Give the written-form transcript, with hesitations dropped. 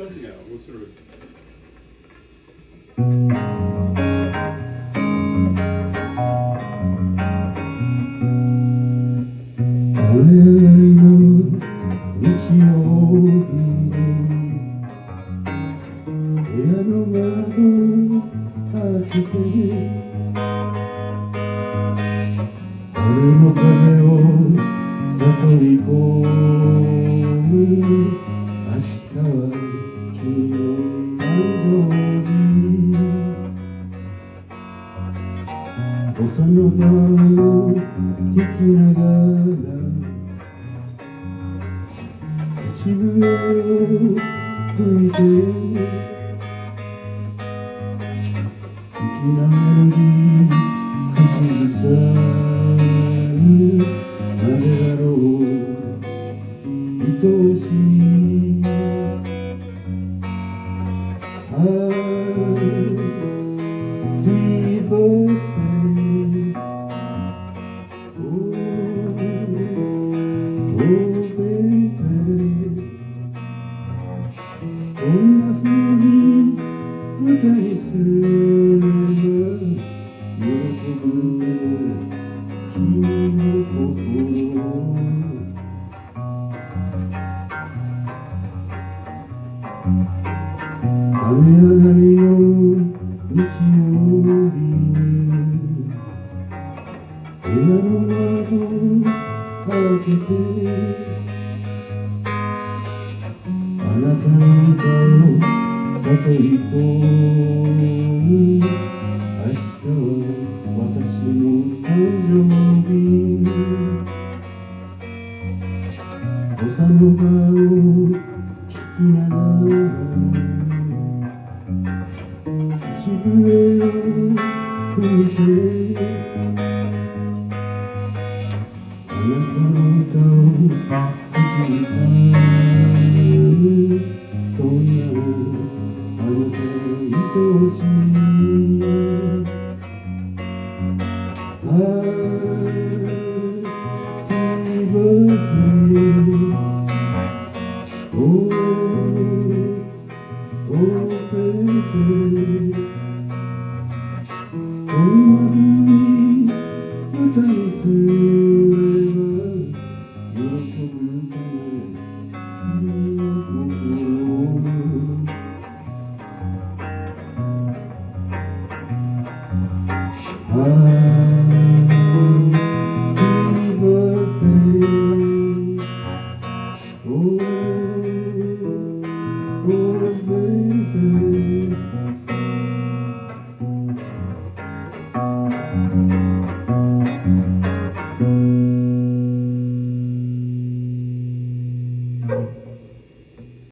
歌詞が面白い。雨上がりの日曜日に部屋の窓開けて春の風を誘い込む明日は君の誕生日ボサノバを弾きながら口笛を吹いて粋なメロディー口ずさむなぜだろう愛おしいHappy birthday Oh, oh baby こんな風に歌にすれば喜ぶかな君の心雨上がりの日曜日に部屋の窓開けてあなたの歌を誘い込む明日は私の誕生日ボサノバを聴きながら口笛を吹いてあなたの歌を口ずさむそんなあなた愛おしいHappy birthday Oh, oh baby こんな風に歌にすれば喜ぶかな君の心Happy birthday Oh, oh baby